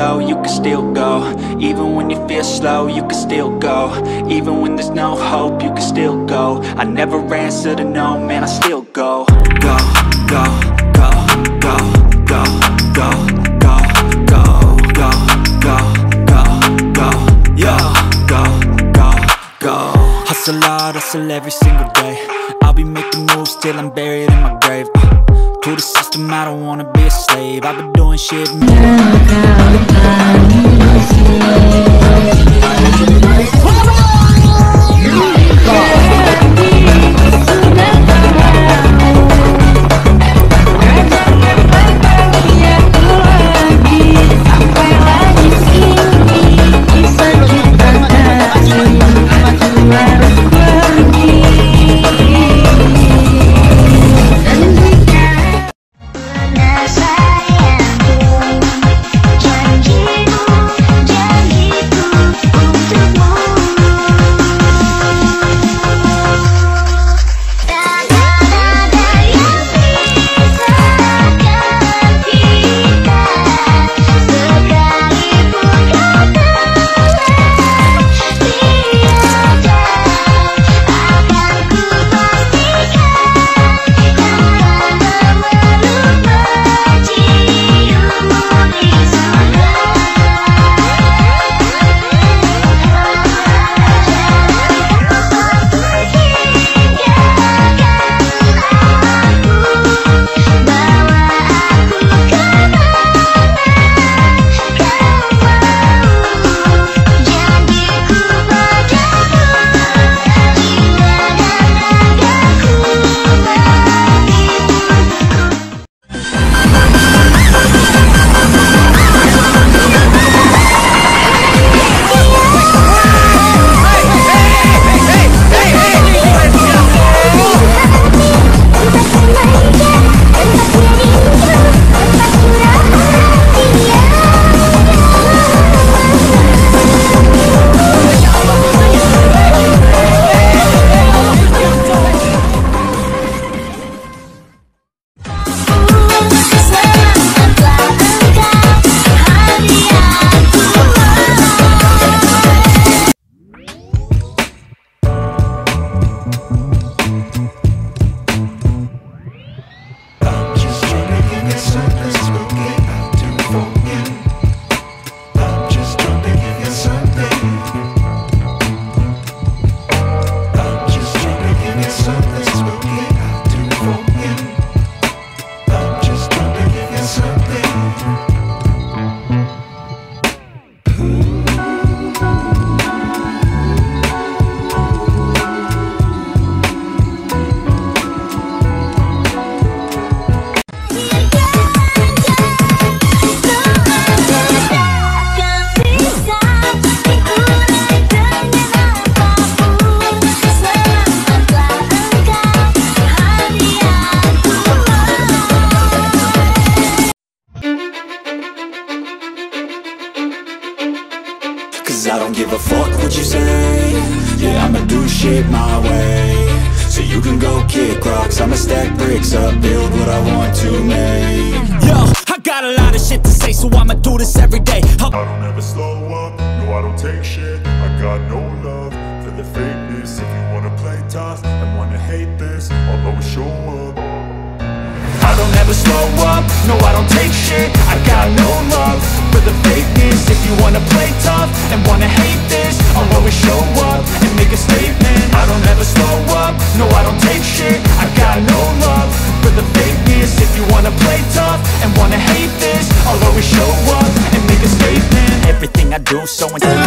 low, you can still go. Even when you feel slow, you can still go. Even when there's no hope, you can still go. I never answer to no, man, I still go. Go, go, go, go, go, go, go, go, go, go, go, go, yo, go, go, go. Hustle hard, hustle every single day. I'll be making moves till I'm buried in my grave. To the system, I don't wanna be a slave. I've been doing shit. I don't give a fuck what you say. Yeah, I'ma do shit my way. So you can go kick rocks, I'ma stack bricks up, build what I want to make. Yo, I got a lot of shit to say, so I'ma do this every day. I don't ever slow up, no I don't take shit. I got no love for the fakeness. If you wanna play tough and wanna hate this, I'll always show up. I don't ever slow up, no I don't take shit. I got no love for the fakeness. If you wanna play tough and wanna hate this, I'll always show up and make a statement. I don't ever slow up, no I don't take shit. I got no love for the fakeness. If you wanna play tough and wanna hate this, I'll always show up and make a statement. Everything I do so intense.